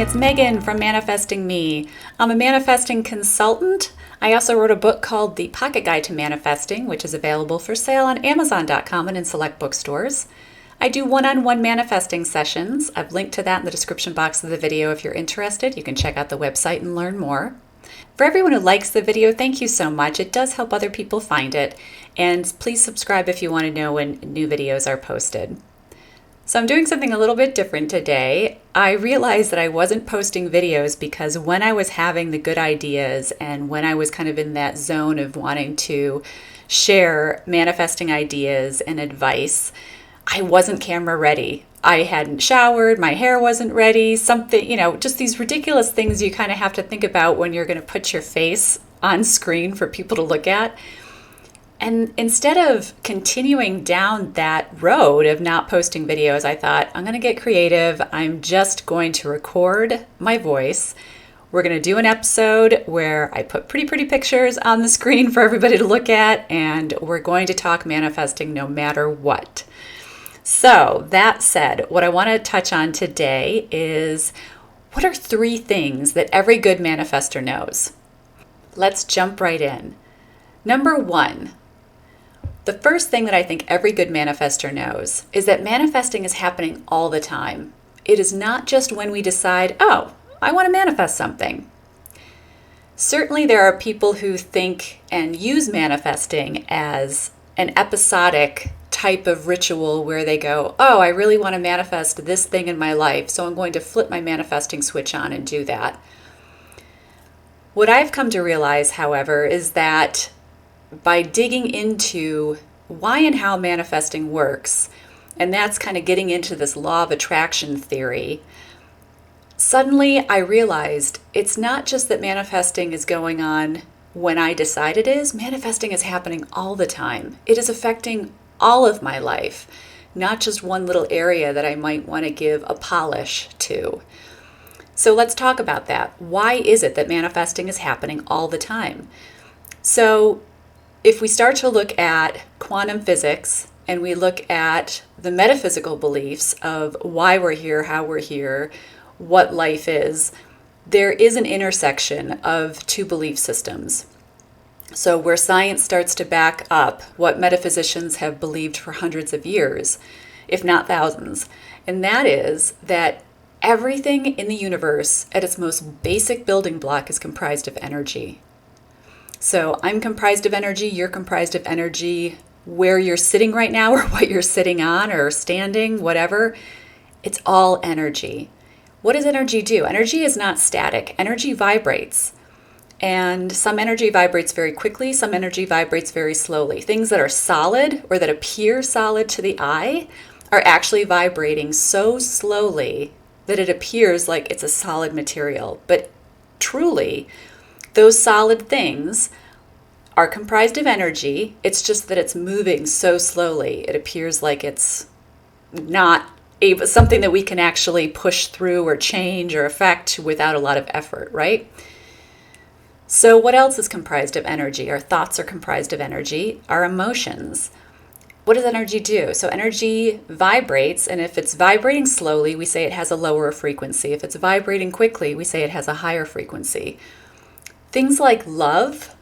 it's Megan from Manifesting Me. I'm a manifesting consultant. I also wrote a book called The Pocket Guide to Manifesting, which is available for sale on Amazon.com and in select bookstores. I do one-on-one manifesting sessions. I've linked to that in the description box of the video if you're interested. You can check out the website and learn more. For everyone who likes the video, thank you so much. It does help other people find it. And please subscribe if you want to know when new videos are posted. So I'm doing something a little bit different today. I realized that I wasn't posting videos because when I was having the good ideas and when I was kind of in that zone of wanting to share manifesting ideas and advice, I wasn't camera ready. I hadn't showered, my hair wasn't ready, something, just these ridiculous things you kind of have to think about when you're going to put your face on screen for people to look at. And instead of continuing down that road of not posting videos, I thought, I'm going to get creative. I'm just going to record my voice. We're going to do an episode where I put pretty pictures on the screen for everybody to look at, and we're going to talk manifesting no matter what. So that said, what I want to touch on today is what are 3 things that every good manifestor knows? Let's jump right in. Number 1, the first thing that I think every good manifestor knows is that manifesting is happening all the time. It is not just when we decide, oh, I want to manifest something. Certainly there are people who think and use manifesting as an episodic type of ritual where they go, oh, I really want to manifest this thing in my life, so I'm going to flip my manifesting switch on and do that. What I've come to realize, however, is that by digging into why and how manifesting works, and that's kind of getting into this law of attraction theory, suddenly I realized it's not just that manifesting is going on when I decide it is. Manifesting is happening all the time. It is affecting all of my life, not just one little area that I might want to give a polish to. So let's talk about that. Why is it that manifesting is happening all the time? So if we start to look at quantum physics and we look at the metaphysical beliefs of why we're here, how we're here, what life is, there is an intersection of 2 belief systems. So where science starts to back up what metaphysicians have believed for hundreds of years, if not thousands, and that is that everything in the universe at its most basic building block is comprised of energy. So I'm comprised of energy, you're comprised of energy, where you're sitting right now or what you're sitting on or standing, whatever, it's all energy. What does energy do? Energy is not static. Energy vibrates. And some energy vibrates very quickly, some energy vibrates very slowly. Things that are solid or that appear solid to the eye are actually vibrating so slowly that it appears like it's a solid material. But truly, those solid things are comprised of energy. It's just that it's moving so slowly. It appears like it's not something that we can actually push through or change or affect without a lot of effort, right? So what else is comprised of energy? Our thoughts are comprised of energy. Our emotions. What does energy do? So energy vibrates, and if it's vibrating slowly, we say it has a lower frequency. If it's vibrating quickly, we say it has a higher frequency. Things like love,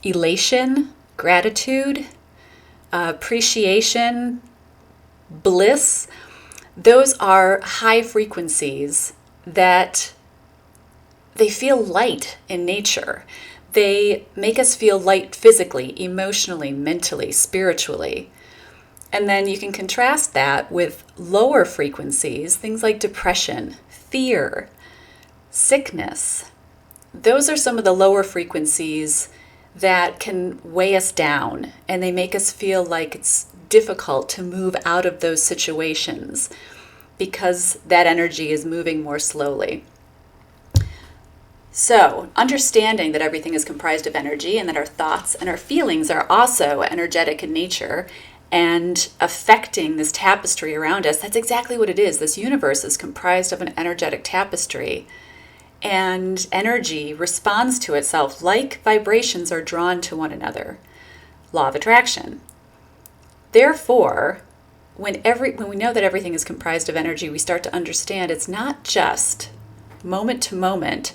elation, gratitude, appreciation, bliss, those are high frequencies that they feel light in nature. They make us feel light physically, emotionally, mentally, spiritually. And then you can contrast that with lower frequencies, things like depression, fear, sickness. Those are some of the lower frequencies that can weigh us down, and they make us feel like it's difficult to move out of those situations because that energy is moving more slowly. So, understanding that everything is comprised of energy and that our thoughts and our feelings are also energetic in nature and affecting this tapestry around us, that's exactly what it is. This universe is comprised of an energetic tapestry, and energy responds to itself like vibrations are drawn to one another. Law of attraction. Therefore, when we know that everything is comprised of energy, we start to understand it's not just moment to moment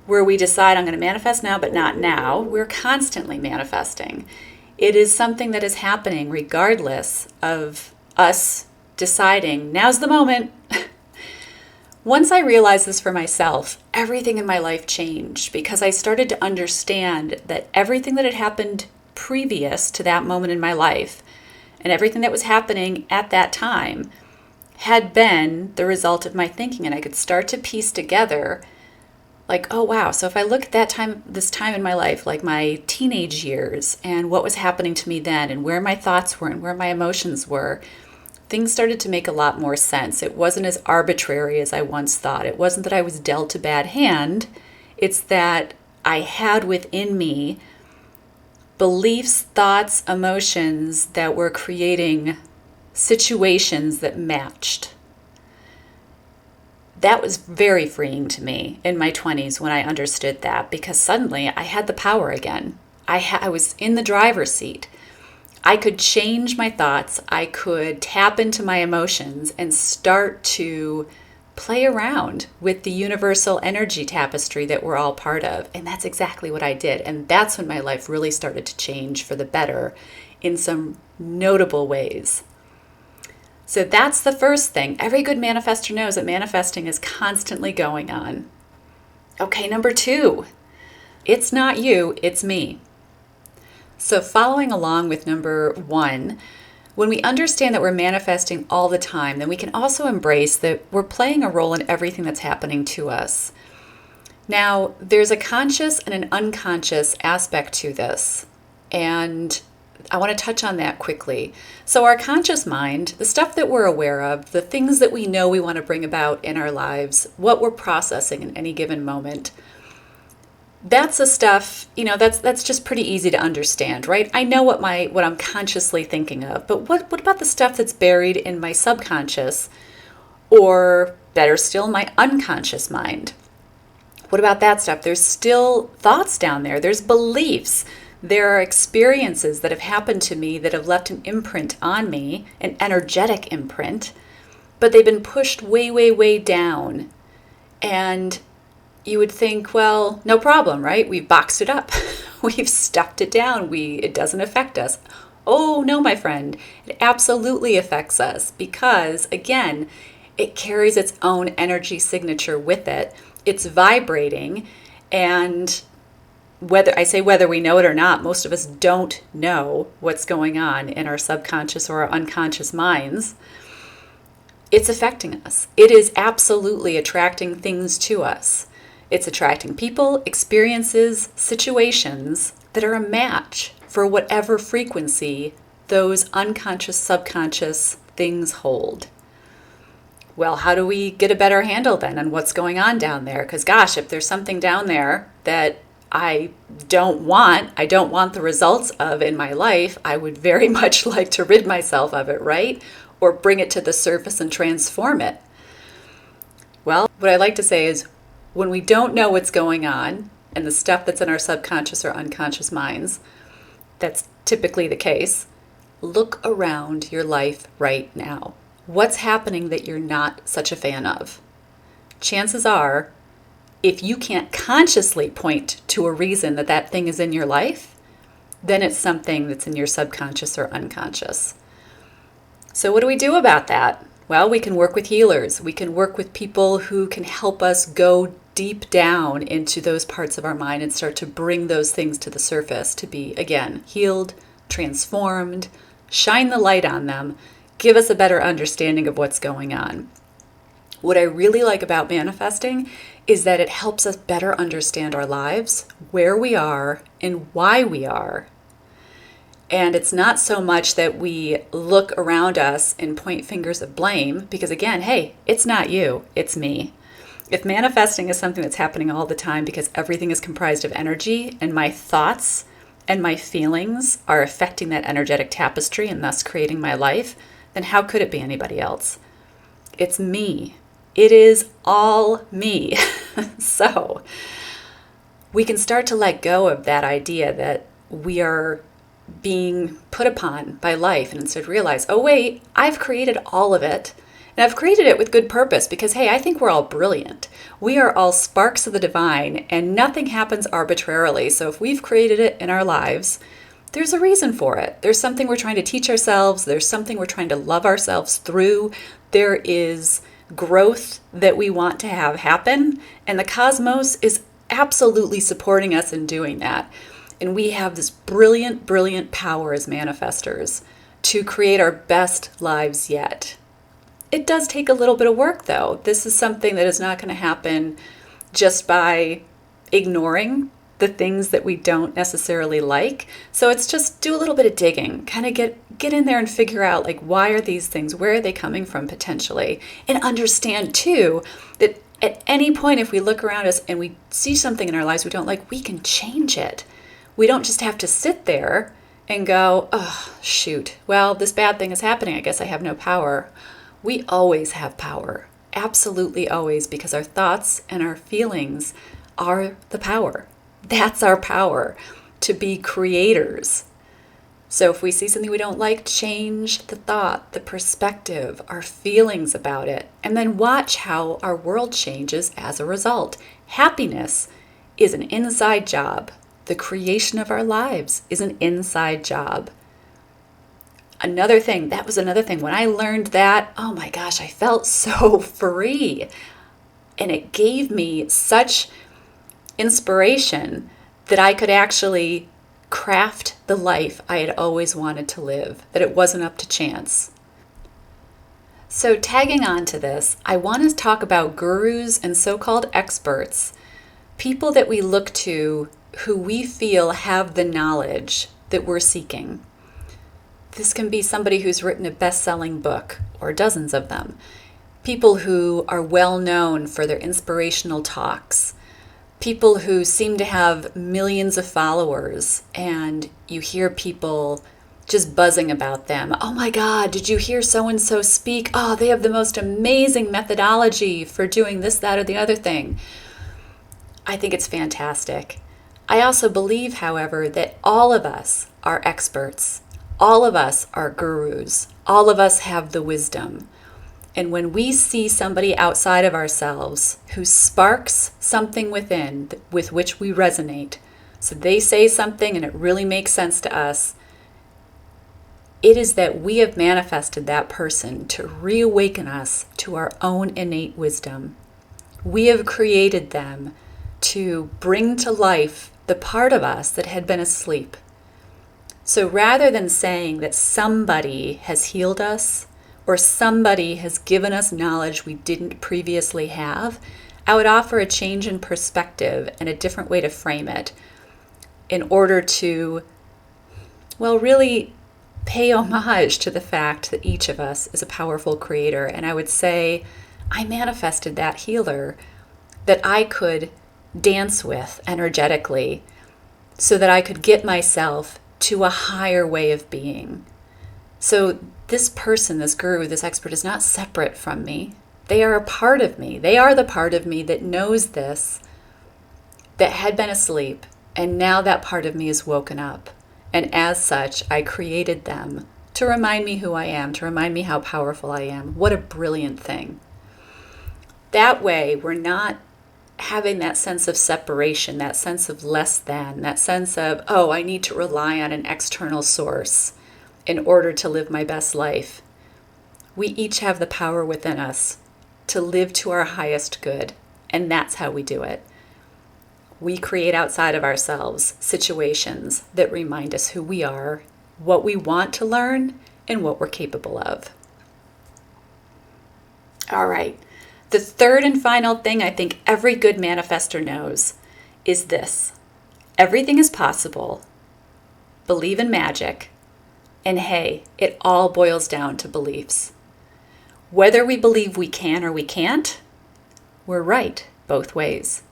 where we decide I'm going to manifest now, but not now. We're constantly manifesting. It is something that is happening regardless of us deciding now's the moment. Once I realized this for myself, everything in my life changed because I started to understand that everything that had happened previous to that moment in my life and everything that was happening at that time had been the result of my thinking. And I could start to piece together like, oh wow, so if I look at this time in my life, like my teenage years and what was happening to me then and where my thoughts were and where my emotions were, things started to make a lot more sense. It wasn't as arbitrary as I once thought. It wasn't that I was dealt a bad hand. It's that I had within me beliefs, thoughts, emotions that were creating situations that matched. That was very freeing to me in my 20s when I understood that, because suddenly I had the power again. I was in the driver's seat. I could change my thoughts. I could tap into my emotions and start to play around with the universal energy tapestry that we're all part of. And that's exactly what I did. And that's when my life really started to change for the better in some notable ways. So that's the first thing. Every good manifestor knows that manifesting is constantly going on. Okay, number 2, it's not you, it's me. So following along with number 1, when we understand that we're manifesting all the time, then we can also embrace that we're playing a role in everything that's happening to us. Now, there's a conscious and an unconscious aspect to this, and I want to touch on that quickly. So our conscious mind, the stuff that we're aware of, the things that we know we want to bring about in our lives, what we're processing in any given moment, that's the stuff, that's just pretty easy to understand, right? I know what I'm consciously thinking of, but what about the stuff that's buried in my subconscious, or better still, my unconscious mind? What about that stuff? There's still thoughts down there. There's beliefs. There are experiences that have happened to me that have left an imprint on me, an energetic imprint, but they've been pushed way, way, way down. And you would think, well, no problem, right? We've boxed it up. We've stuffed it down. It doesn't affect us. Oh, no, my friend. It absolutely affects us because, again, it carries its own energy signature with it. It's vibrating, and whether we know it or not, most of us don't know what's going on in our subconscious or our unconscious minds. It's affecting us. It is absolutely attracting things to us. It's attracting people, experiences, situations that are a match for whatever frequency those unconscious, subconscious things hold. Well, how do we get a better handle then on what's going on down there? Because gosh, if there's something down there that I don't want the results of in my life, I would very much like to rid myself of it, right? Or bring it to the surface and transform it. Well, what I like to say is when we don't know what's going on and the stuff that's in our subconscious or unconscious minds, that's typically the case, look around your life right now. What's happening that you're not such a fan of? Chances are, if you can't consciously point to a reason that thing is in your life, then it's something that's in your subconscious or unconscious. So what do we do about that? Well, we can work with healers. We can work with people who can help us go deep down into those parts of our mind and start to bring those things to the surface to be, again, healed, transformed, shine the light on them, give us a better understanding of what's going on. What I really like about manifesting is that it helps us better understand our lives, where we are, and why we are. And it's not so much that we look around us and point fingers of blame, because again, hey, it's not you, it's me. If manifesting is something that's happening all the time because everything is comprised of energy and my thoughts and my feelings are affecting that energetic tapestry and thus creating my life, then how could it be anybody else? It's me. It is all me. So we can start to let go of that idea that we are being put upon by life and instead realize, oh wait, I've created all of it And I've created it with good purpose because, hey, I think we're all brilliant. We are all sparks of the divine, and nothing happens arbitrarily. So if we've created it in our lives, there's a reason for it. There's something we're trying to teach ourselves. There's something we're trying to love ourselves through. There is growth that we want to have happen, and the cosmos is absolutely supporting us in doing that. And we have this brilliant, brilliant power as manifestors to create our best lives yet. It does take a little bit of work, though. This is something that is not going to happen just by ignoring the things that we don't necessarily like. So it's just do a little bit of digging, kind of get in there and figure out, like, why are these things, where are they coming from potentially? And understand too that at any point, if we look around us and we see something in our lives we don't like, we can change it. We don't just have to sit there and go, oh, shoot, well, this bad thing is happening. I guess I have no power. We always have power, absolutely always, because our thoughts and our feelings are the power. That's our power, to be creators. So if we see something we don't like, change the thought, the perspective, our feelings about it, and then watch how our world changes as a result. Happiness is an inside job. The creation of our lives is an inside job. Another thing, that was another thing. When I learned that, oh my gosh, I felt so free. And it gave me such inspiration that I could actually craft the life I had always wanted to live, that it wasn't up to chance. So tagging on to this, I want to talk about gurus and so-called experts, people that we look to who we feel have the knowledge that we're seeking. This can be somebody who's written a best-selling book, or dozens of them. People who are well known for their inspirational talks. People who seem to have millions of followers, and you hear people just buzzing about them. Oh my God, did you hear so-and-so speak? Oh, they have the most amazing methodology for doing this, that, or the other thing. I think it's fantastic. I also believe, however, that all of us are experts. All of us are gurus. All of us have the wisdom. And when we see somebody outside of ourselves who sparks something within with which we resonate, so they say something and it really makes sense to us, it is that we have manifested that person to reawaken us to our own innate wisdom. We have created them to bring to life the part of us that had been asleep. So rather than saying that somebody has healed us or somebody has given us knowledge we didn't previously have, I would offer a change in perspective and a different way to frame it in order to, well, really pay homage to the fact that each of us is a powerful creator. And I would say, I manifested that healer that I could dance with energetically so that I could get myself to a higher way of being. So this person, this guru, this expert is not separate from me. They are a part of me. They are the part of me that knows this, that had been asleep, and now that part of me is woken up. And as such, I created them to remind me who I am, to remind me how powerful I am. What a brilliant thing. That way, we're not having that sense of separation, that sense of less than, that sense of, oh, I need to rely on an external source in order to live my best life. We each have the power within us to live to our highest good, and that's how we do it. We create outside of ourselves situations that remind us who we are, what we want to learn, and what we're capable of. All right. The third and final thing I think every good manifestor knows is this. Everything is possible. Believe in magic. And hey, it all boils down to beliefs. Whether we believe we can or we can't, we're right both ways.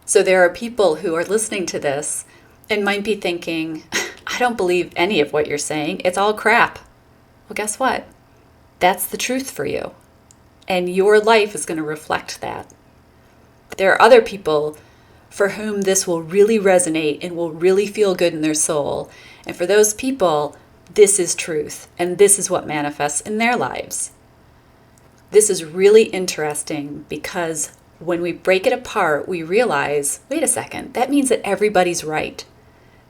So there are people who are listening to this and might be thinking, I don't believe any of what you're saying. It's all crap. Well, guess what? That's the truth for you. And your life is going to reflect that. There are other people for whom this will really resonate and will really feel good in their soul. And for those people, this is truth. And this is what manifests in their lives. This is really interesting because when we break it apart, we realize, wait a second, that means that everybody's right.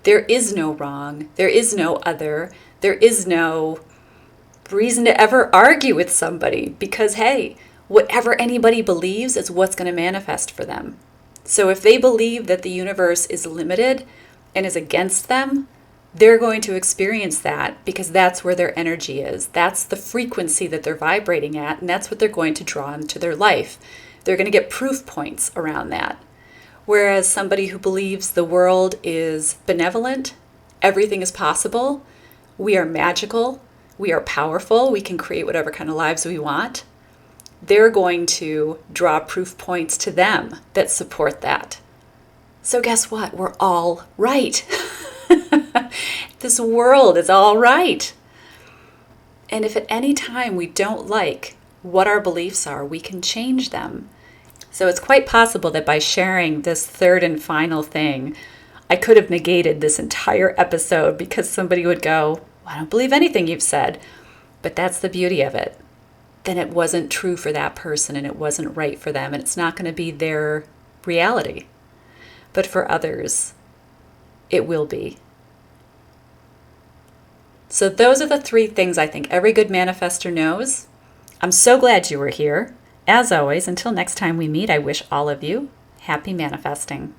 There is no wrong. There is no other. There is no reason to ever argue with somebody because, hey, whatever anybody believes is what's going to manifest for them. So if they believe that the universe is limited and is against them, they're going to experience that because that's where their energy is. That's the frequency that they're vibrating at, and that's what they're going to draw into their life. They're going to get proof points around that. Whereas somebody who believes the world is benevolent, everything is possible, we are magical, we are powerful, we can create whatever kind of lives we want, they're going to draw proof points to them that support that. So guess what? We're all right. This world is all right. And if at any time we don't like what our beliefs are, we can change them. So it's quite possible that by sharing this third and final thing, I could have negated this entire episode because somebody would go, well, I don't believe anything you've said. But that's the beauty of it. Then it wasn't true for that person and it wasn't right for them and it's not going to be their reality. But for others, it will be. So those are the 3 things I think every good manifestor knows. I'm so glad you were here. As always, until next time we meet, I wish all of you happy manifesting.